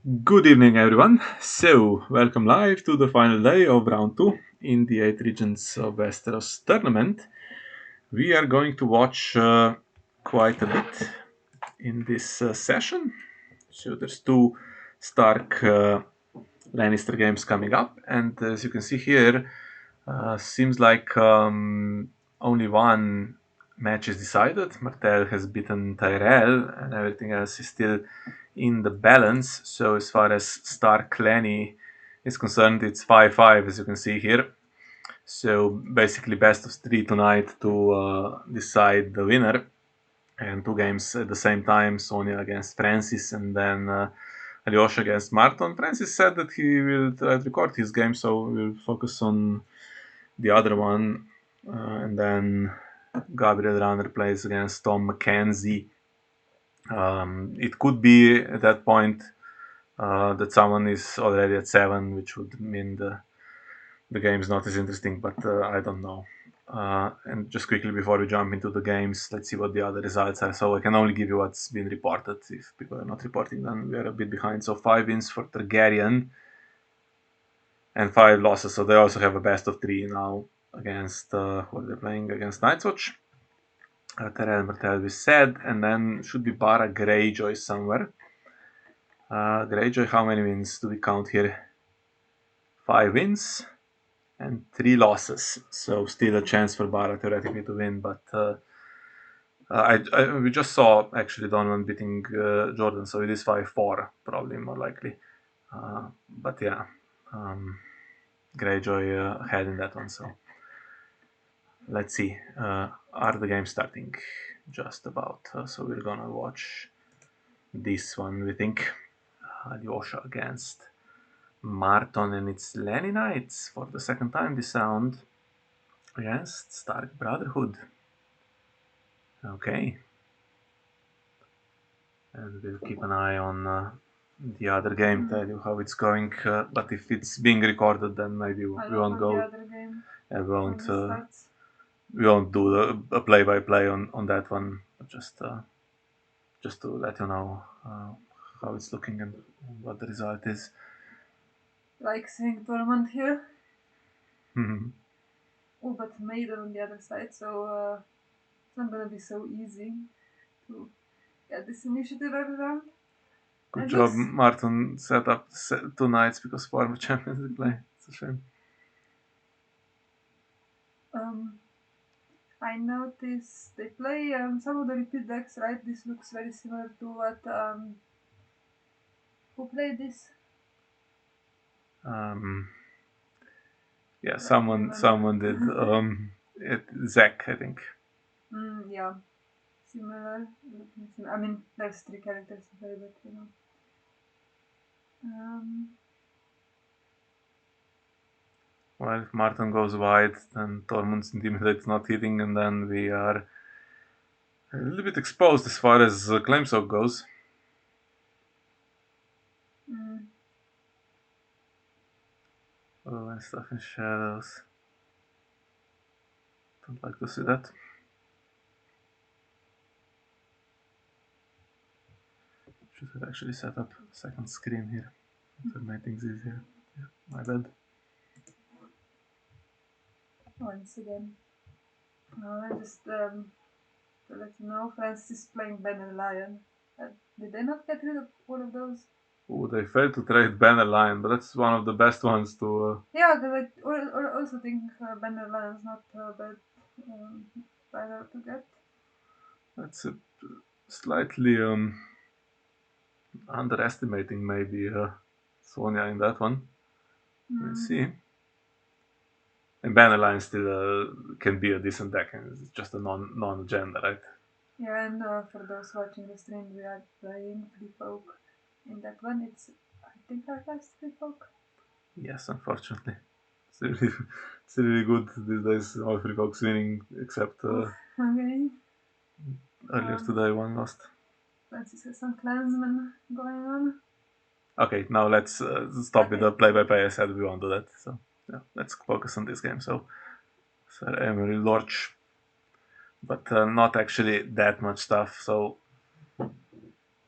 Good evening, everyone. So, welcome live to the final day of round 2 in the 8 Regents of Westeros tournament. We are going to watch quite a bit in this session. So, there's two Stark Lannister games coming up, and as you can see here, seems like only one match is decided. Martell has beaten Tyrell, and everything else is still in the balance. So as far as Stark Lenny is concerned, it's 5-5, as you can see here. So basically best of 3 tonight to decide the winner. And two games at the same time, Sonia against Francis, and then Aljosha against Márton. Francis said that he will try to record his game, so we'll focus on the other one. And then Gabriel Runner plays against Tom McKenzie. It could be at that point that someone is already at 7, which would mean the game is not as interesting, but I don't know. And just quickly before we jump into the games, let's see what the other results are. So I can only give you what's been reported. If people are not reporting, then we are a bit behind. So 5 wins for Targaryen and 5 losses. So they also have a best of 3 now against who are they playing against Night's Watch. Terrell Martell we said, and then should be Bara Greyjoy somewhere. Greyjoy, how many wins do we count here? 5 wins and 3 losses. So still a chance for Bara theoretically to win, but we just saw actually Donovan beating Jordan, so it is 5-4 probably more likely. But yeah, Greyjoy ahead in that one. So let's see. Are the games starting? Just about. So we're gonna watch this one. We think Aljosha against Márton, and it's Lenny Knights for the second time this round against Stark Brotherhood. Okay. And we'll keep an eye on the other game, tell you how it's going. But if it's being recorded, then maybe we won't go. The other game. We won't do a play-by-play on that one. Just to let you know how it's looking and what the result is. Like saying tournament here. Mhm. Oh, but Maiden on the other side, so it's not gonna be so easy to get this initiative every round. Good It job, looks- Márton set up 2 nights because former champions they play. It's a shame. I noticed they play some of the repeat decks, right? This looks very similar to what who played this? Yeah, Don't someone did. Zach, I think. Yeah, similar. I mean, there's 3 characters to play, but you know. Well, if Márton goes wide, then Tormund's Intimidate's not hitting, and then we are a little bit exposed as far as claim soak goes. Oh, and stuff in shadows. Don't like to see that. Should have actually set up a second screen here to make things easier. Yeah, my bad. Once again, just to let you know, Francis is playing Banner Lion. Did they not get rid of all of those? Oh, they failed to trade Banner Lion, but that's one of the best ones to. Yeah, because I also think Banner Lion's not bad rider to get. That's a slightly underestimating maybe Sonia in that one. We'll see. And Banner Line still can be a decent deck, and it's just a non-agenda, right? Yeah, and for those watching the stream, we are playing Free Folk. In that one, I think our last Free Folk. Yes, unfortunately. It's really good these days. All three folks winning except Okay. earlier today one lost. Francis has some clansmen going on. Okay, now let's stop with the play-by-play. I said we won't do that. So yeah, let's focus on this game. So Sir Emery Lorch, but not actually that much stuff. So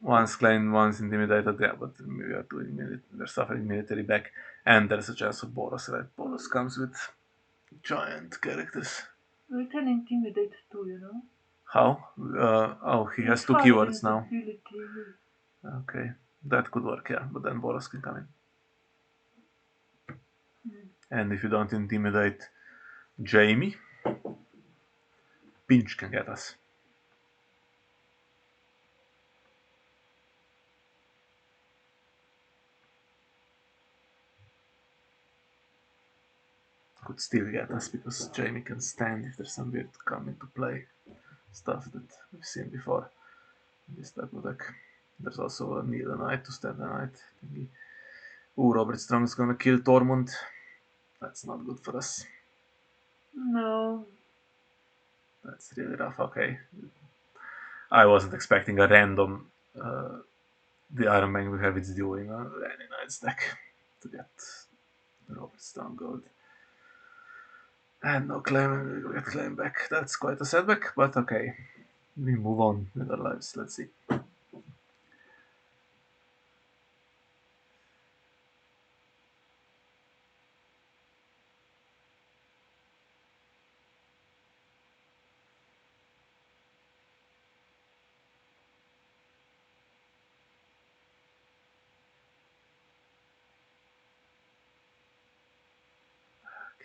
Once claimed, once intimidated, yeah, but we are we're suffering military back, and there's a chance of Boros, right? Boros comes with giant characters. We can intimidate too, How? Oh, he has With two high keywords now. invisibility. Okay, that could work, yeah, but then Boros can come in. And if you don't intimidate Jamie, Pinch can get us. Could still get us because Jamie can stand if there's some weird come into play stuff that we've seen before in this type of deck. There's also a Need a Knight to stand a Knight thingy. Ooh, Robert Strong is gonna kill Tormund. That's not good for us. No. That's really rough. Okay. I wasn't expecting a random the Iron Man will have its due in a Randy Knight's deck to get Robert Strong gold. And no claim, we get claim back. That's quite a setback, but okay. We move on with our lives. Let's see.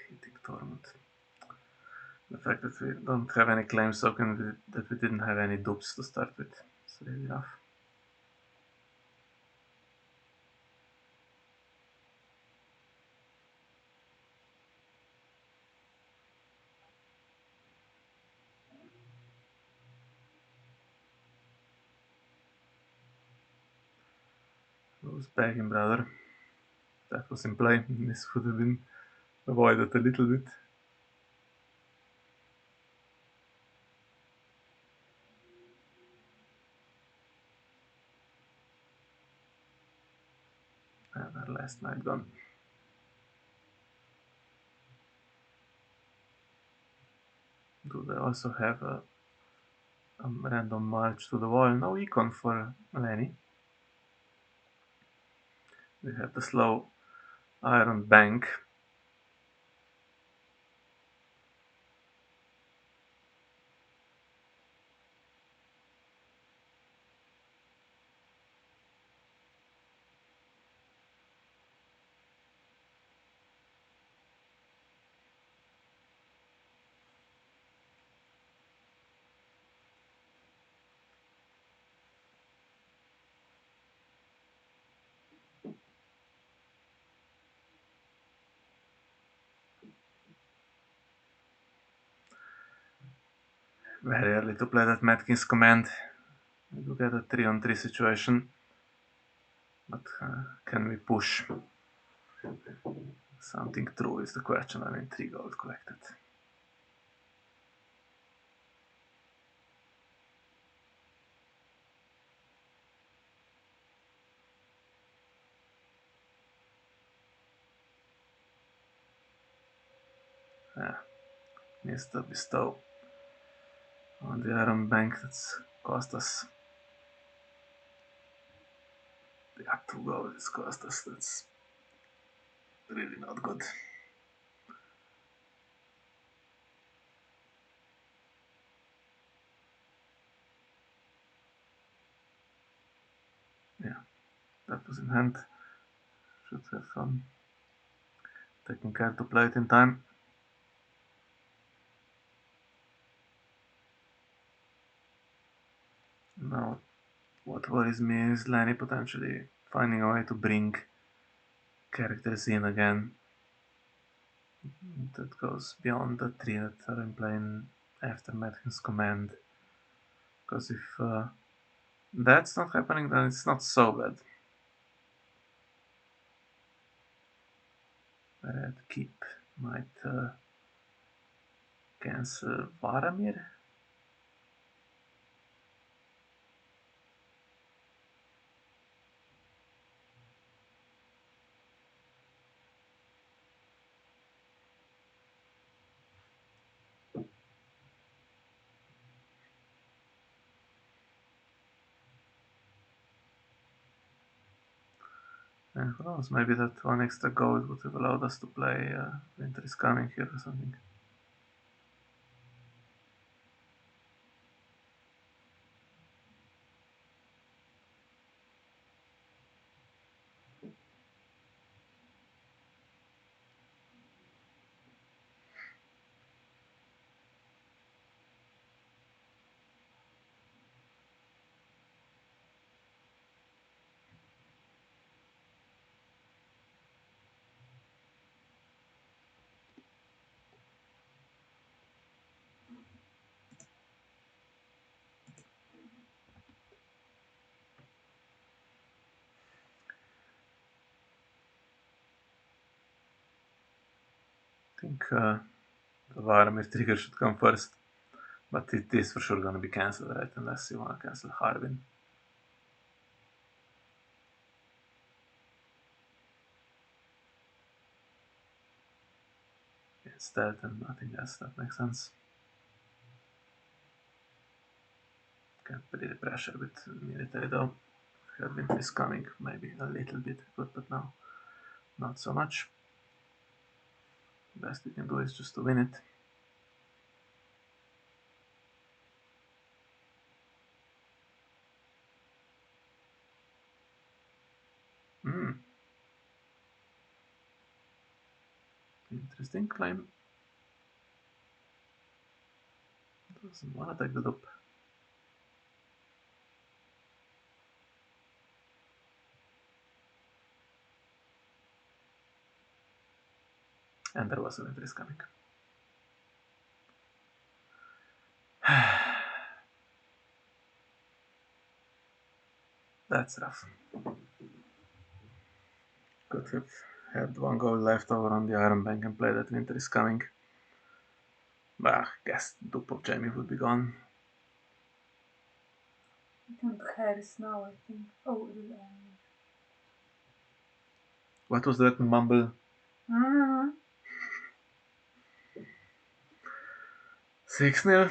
Hitting Tormund. The fact that we don't have any claim token, that we didn't have any dupes to start with, it's really rough. Who's begging, brother? That was in play. This would have been avoided a little bit. And our last night gone. Do they also have a random march to the wall? No econ for Lenny. We have the slow Iron Bank. Very early to play that Matkins command. We do get a 3-on-3 situation. But can we push something through is the question. I mean, 3 gold collected. Yeah, missed the bestow on the Iron Bank. That's cost us. Yeah, 2 gold it's cost us. That's really not good. Yeah, that was in hand. Should have taken care to play it in time. Now, what worries me is Lanny potentially finding a way to bring characters in again that goes beyond the 3 that are in play after Madkin's command. Because if that's not happening, then it's not so bad. Red Keep might cancel Varamir. And who knows, maybe that one extra gold would have allowed us to play Winter is Coming here or something. I think the Varmir trigger should come first, but it is for sure gonna be cancelled, right? Unless you wanna cancel Harvin. Instead, and nothing else that makes sense. Can't put the pressure with military though. Winter is Coming, maybe a little bit, but now not so much. Best we can do is just to win it. Interesting claim. Doesn't wanna take the loop. And there was a Winter is Coming. That's rough. Could have had one goal left over on the Iron Bank and played that Winter is Coming. Bah, guess dupe of Jamie would be gone. And Harris now, I think. Oh, What was that mumble? 6-0.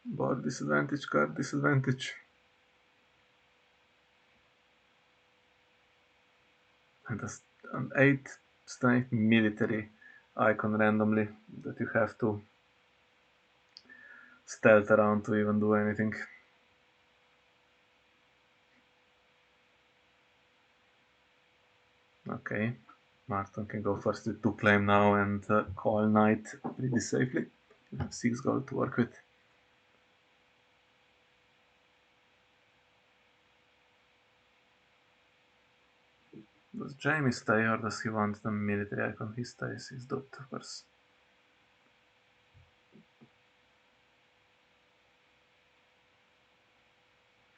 Board disadvantage, card disadvantage. And an 8 strength military icon randomly that you have to stealth around to even do anything. Okay, Márton can go first with 2 claim now and call knight pretty safely. You have 6 gold to work with. Does Jamie stay or does he want the military icon? He stays, he's duped, of course.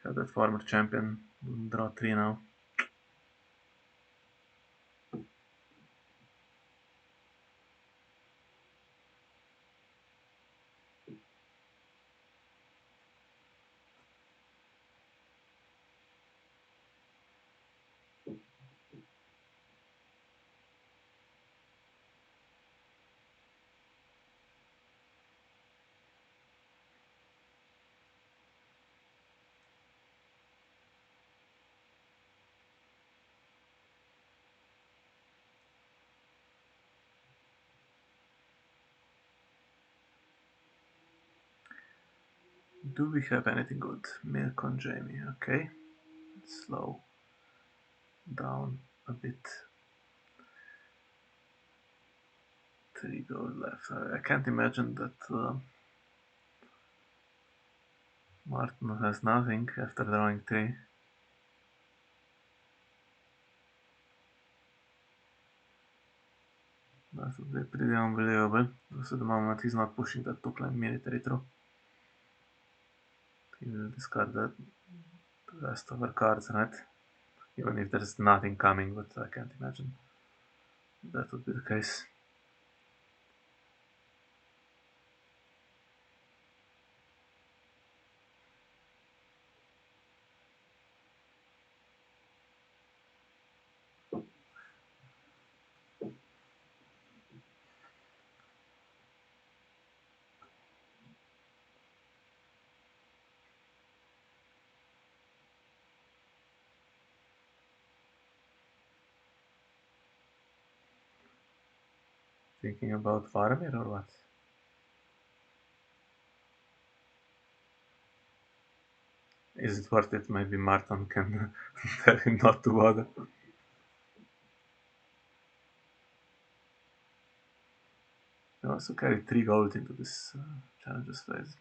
Have that former champion, draw 3 now. Do we have anything good? Milk on Jamie, okay. Slow down a bit. 3 gold left. I can't imagine that Márton has nothing after drawing 3. That would be pretty unbelievable. Also, at the moment he's not pushing that 2-claim military through. He will discard the rest of our cards, right? Even if there's nothing coming, but I can't imagine that would be the case. Thinking about Faramir or what? Is it worth it? Maybe Márton can tell him not to bother. I also carry 3 gold into this challenges phase.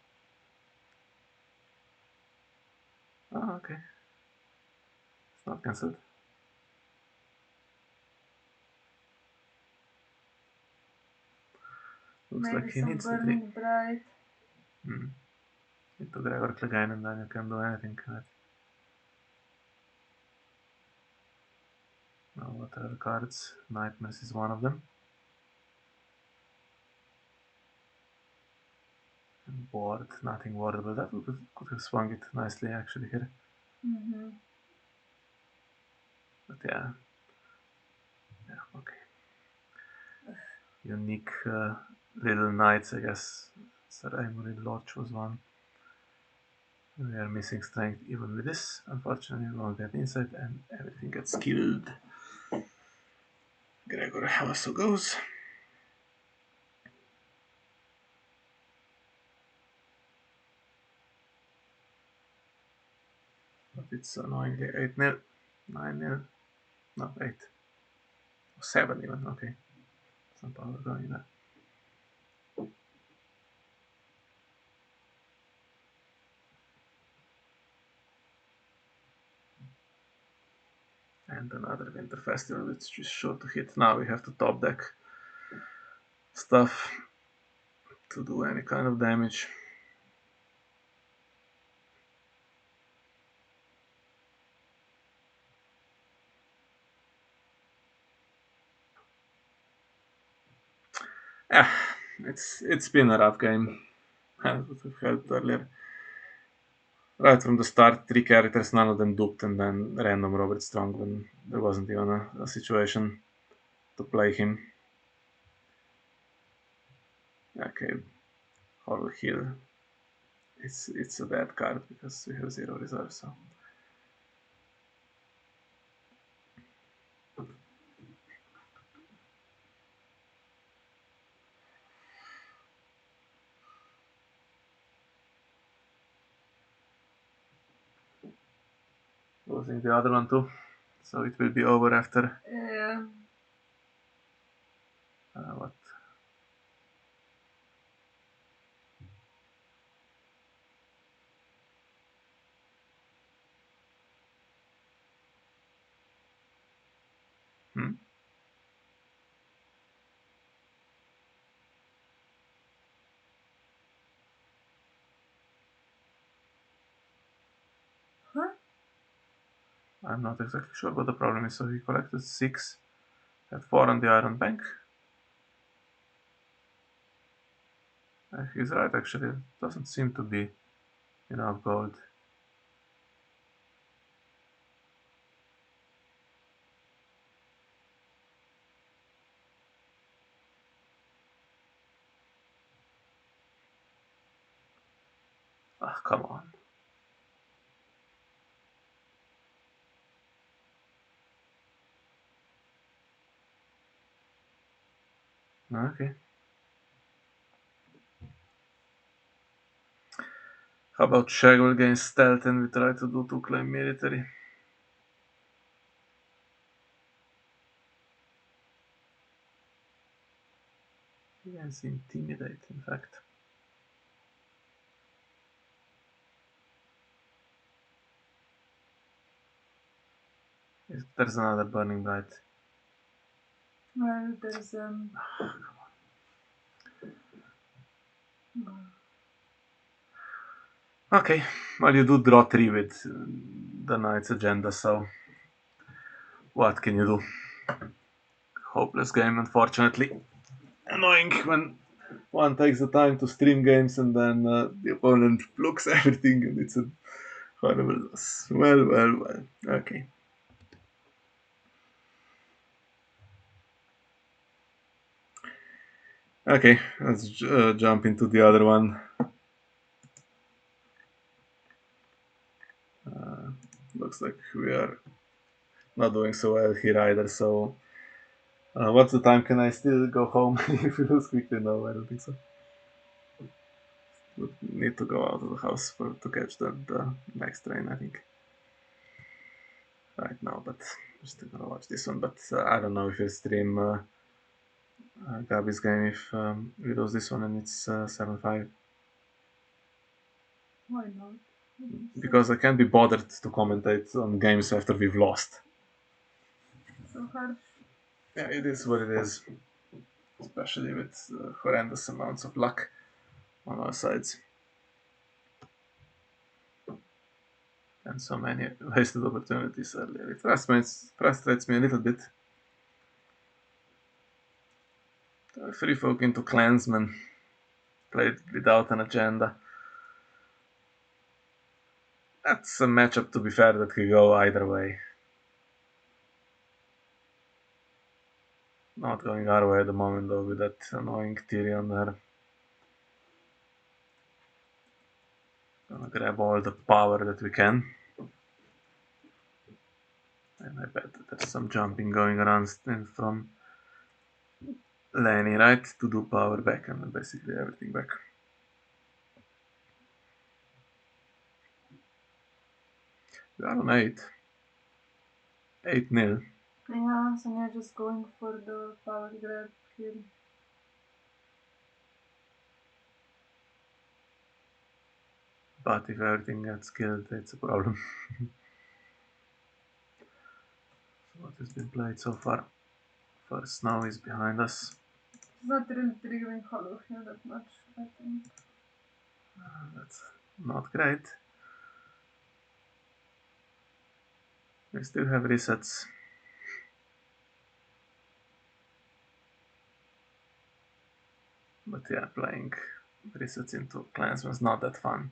Oh, okay. It's not cancelled. Looks Maybe like he some needs the 3. burning bright. Into Gregor Clegane and then you can do anything with it. Now what are the cards? Nightmares is one of them. And board, nothing wardable. That could have swung it nicely actually here. But yeah, okay. Unique little knights, I guess. Saraaa Lodge was one. We are missing strength even with this. Unfortunately, we won't get insight and everything gets killed. Gregor also goes. But it's annoyingly 8-0, 9-0, no, 8. 7 even, okay. Some power going there. And another Winter Festival, which is sure to hit. Now we have to top deck stuff to do any kind of damage. Yeah, it's been a rough game, as we felt earlier. Right from the start, 3 characters, none of them duped, and then random Robert Strong when there wasn't even a situation to play him. Okay, Horror Hill. It's a bad card because we have 0 reserve, so. Losing the other one too, so it will be over after. Yeah. What? Hmm? Huh? I'm not exactly sure what the problem is. So he collected 6, had 4 on the Iron Bank. He's right, actually. It doesn't seem to be enough gold. Ah, come on. Okay. How about Shaggle against Stealth and we try to do 2 claim military? Against Intimidate, in fact. There's another Burning Bright. Well, there's Okay, well you do draw 3 with the Knight's Agenda, so what can you do? Hopeless game, unfortunately. Annoying when one takes the time to stream games and then the opponent blocks everything and it's a horrible loss. Well. Okay. Okay, let's jump into the other one. Looks like we are not doing so well here either, so What's the time? Can I still go home if we lose quickly? No, I don't think so. Would need to go out of the house to catch the next train, I think. Right now, but I'm still gonna watch this one. But I don't know if you stream Gabi's game if we lose this one and it's 7-5. Why not? Because I can't be bothered to commentate on games after we've lost. So harsh. Yeah, it is what it is. Especially with horrendous amounts of luck on our sides. And so many wasted opportunities earlier. It frustrates me a little bit. Free folk into clansmen played without an agenda. That's a matchup, to be fair, that could go either way. Not going our way at the moment, though, with that annoying Tyrion there. Gonna grab all the power that we can. And I bet that there's some jumping going around from Lenny, right? To do power back and basically everything back. We are on 8. 8-0. Yeah, so you're just going for the power grab here. But if everything gets killed, it's a problem. So what has been played so far? First snow is behind us. It's not really triggering Hollow here that much, I think. That's not great. We still have resets. But yeah, playing resets into clansmen is not that fun.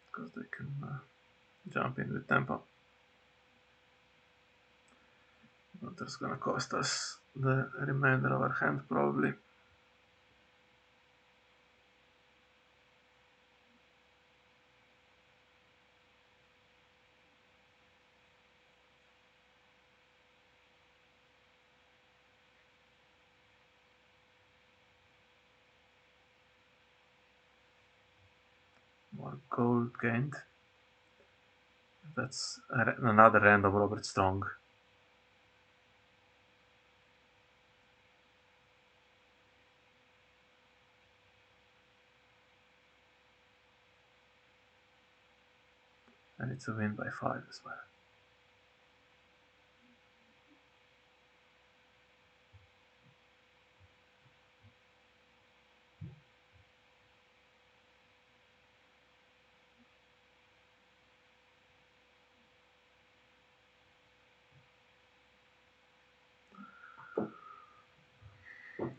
Because they can jump in with tempo. But that's gonna cost us the remainder of our hand probably. More gold gained. That's another random Robert Strong. And it's a win by 5 as well.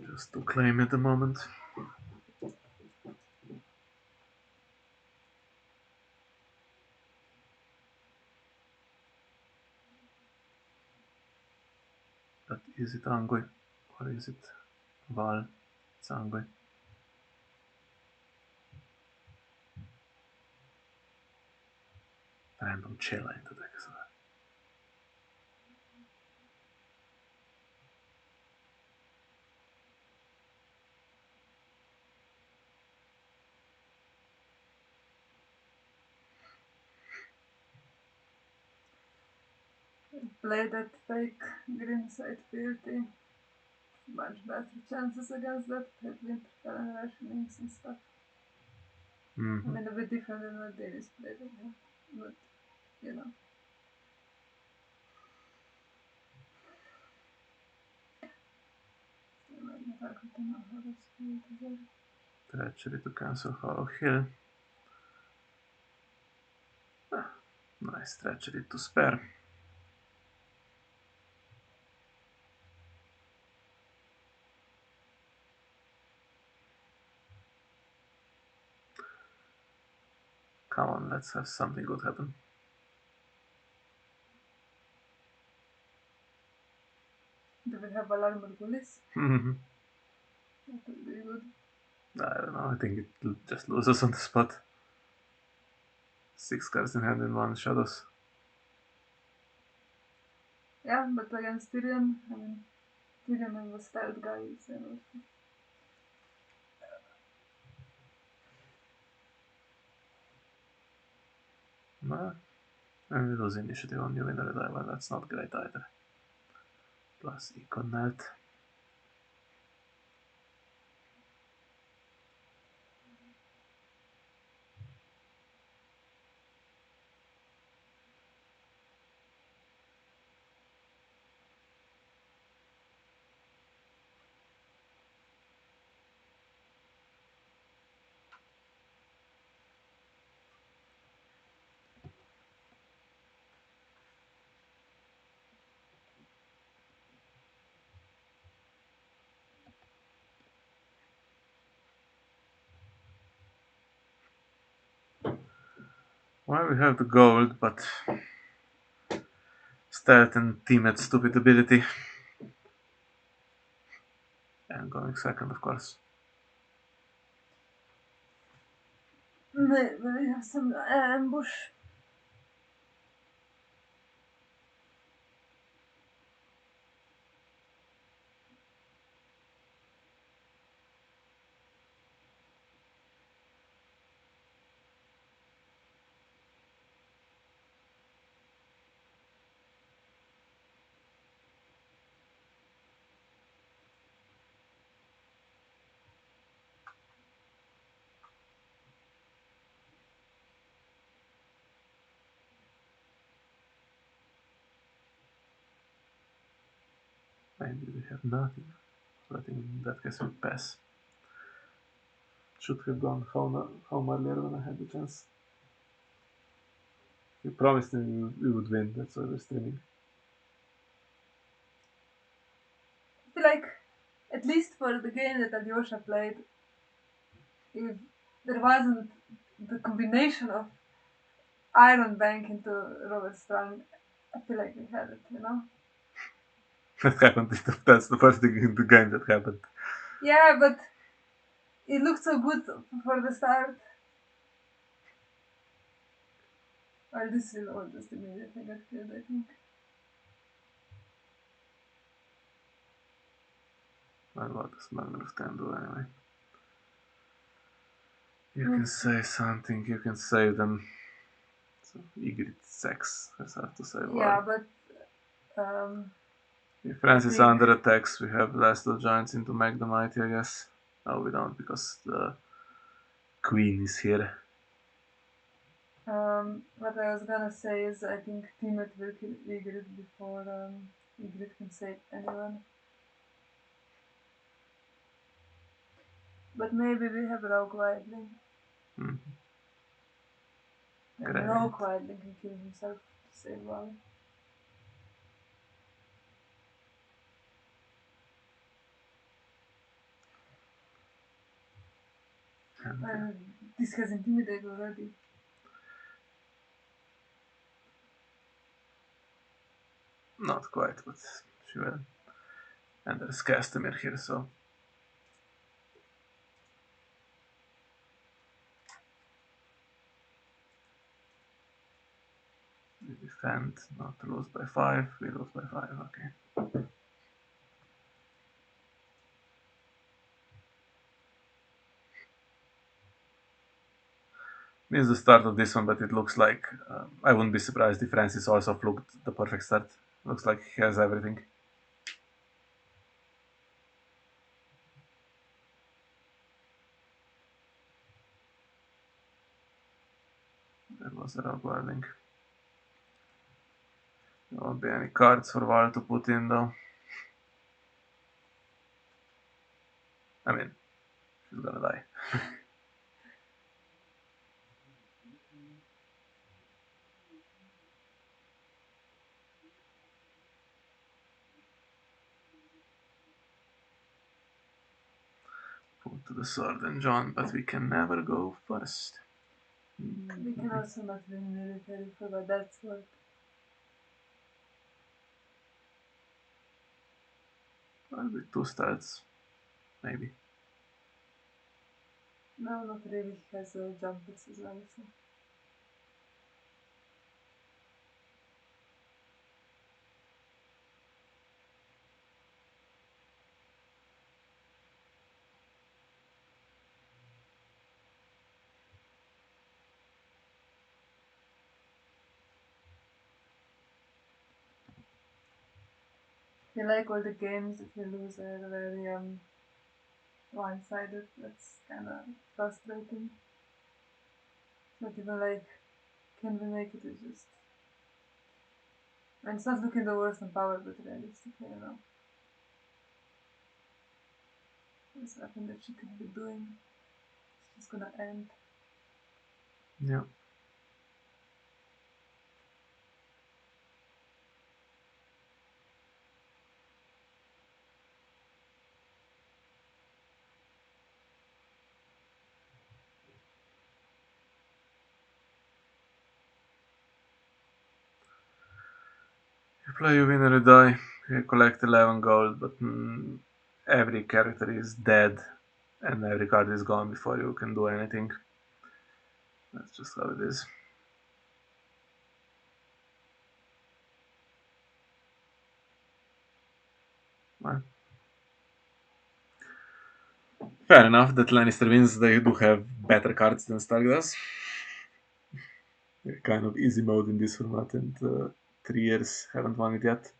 Just to claim at the moment. But is it Angui or is it Val? It's Angui. Random Chela into deck as well. Play that fake green side fealty. Much better chances against that headwind and rationings and stuff. Mm-hmm. I mean, a bit different than what Davis played, but you know. Treachery to cancel Hollow Hill. Nice treachery to spare. Come on, let's have something good happen. Do we have Alarm Gullis? Mm-hmm. That would be good. I don't know, I think it just loses on the spot. 6 cards in hand in 1 shadows. Yeah, but against Tyrion, I mean, Tyrion was stealth guy, so Well, and we lose initiative on you in the Red Island. That's not great either. Plus Econ Melt. Well, we have the gold, but stealth and teammate stupid ability. And going second, of course. maybe we have some ambush. Maybe we have nothing. But in that case, we pass. Should have gone home earlier when I had the chance. We promised him we would win, that's why we're streaming. I feel like, at least for the game that Aljosha played, if there wasn't the combination of Iron Bank into Robert Strong, I feel like we had it, you know? That happened. That's the first thing in the game that happened. Yeah, but it looked so good for the start. Well, this will all just immediately get killed, I think. Well, what does Smuggler of 10 do anyway? You can say something, you can save them. So, Ygritte sex, that's hard to say Yeah, why. but If France I is think under attacks, we have Last of the Giants into Meg the Mighty, I guess. No, we don't, because the Queen is here. what I was gonna say is I think Tiamat will kill Ygritte before Ygritte can save anyone. But maybe we have Rogue Wildling. Mm. And Great. Rogue Wildling can kill himself to save Wally. And this has intimidated already. Not quite, but she will. And there's Castamir here, so we defend, not to lose by 5, we lose by 5, okay. This is the start of this one, but it looks like I wouldn't be surprised if Francis also fluked the perfect start. Looks like he has everything. There was a rogue wilding. There won't be any cards for Val to put in though. I mean, she's gonna die. Put to the sword and John, but we can never go first. We can also not win military for what that's worth. Well, with 2 stats, maybe. No, not really. He has jumpers as well. So. feel like all the games that we lose are very one-sided. That's kind of frustrating. Not even like, can we make it? It's just, and it's not looking the worst on power, but realistically, you know, there's nothing that she could be doing. It's just gonna end. Yeah. You play, you win or you die. You collect 11 gold, but every character is dead and every card is gone before you can do anything. That's just how it is. Well, fair enough that Lannister wins. They do have better cards than Stark does. Kind of easy mode in this format, and 3 years haven't won it yet.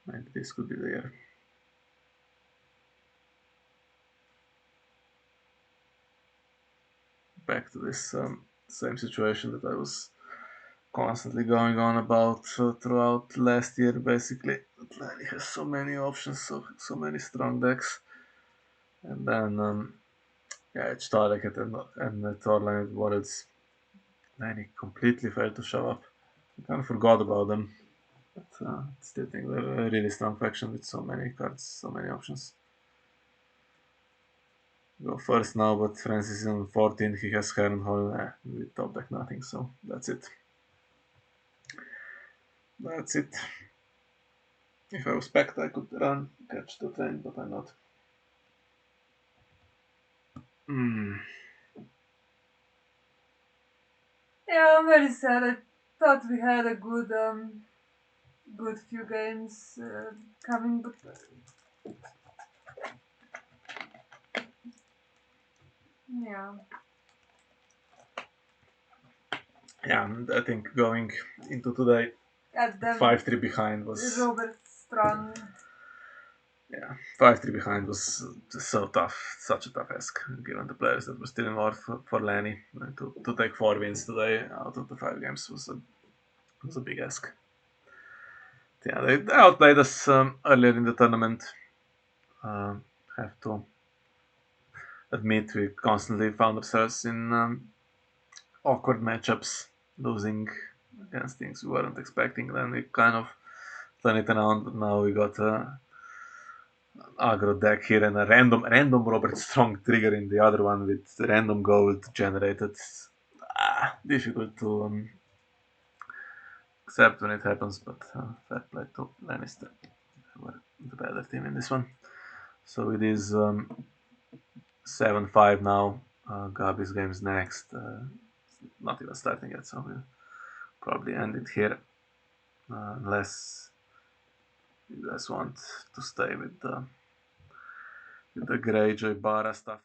Maybe this could be the year. Back to this same situation that I was constantly going on about throughout last year, basically. He has so many options, so many strong decks, and then yeah, it's Starlight and Thorline Worlds. Then he completely failed to show up. I kind of forgot about them, but still think they're a really strong faction with so many cards, so many options. Go first now, but Francis is on 14. He has Herrenhol with top deck nothing, so that's it. That's it. If I was packed, I could run, catch the train, but I'm not. Mm. Yeah, I'm very sad. I thought we had a good few games coming, but yeah. Yeah, I think going into today, God damn it, 5-3 behind was Robert Strong. yeah 5-3 behind was so tough, such a tough ask given the players that were still involved for Lanny. To take 4 wins today out of the 5 games was a big ask. Yeah, they outplayed us earlier in the tournament. Have to admit we constantly found ourselves in awkward matchups, losing against things we weren't expecting. Then we kind of turn it around, but now we got a aggro deck here and a random Robert Strong trigger in the other one with random gold generated. Difficult to accept when it happens, but fair play to Lannister. They were the better team in this one. So it is 7-5 now. Gabi's game's next. Not even starting yet, so we'll probably end it here. Unless you guys want to stay with the Greyjoy Bara stuff.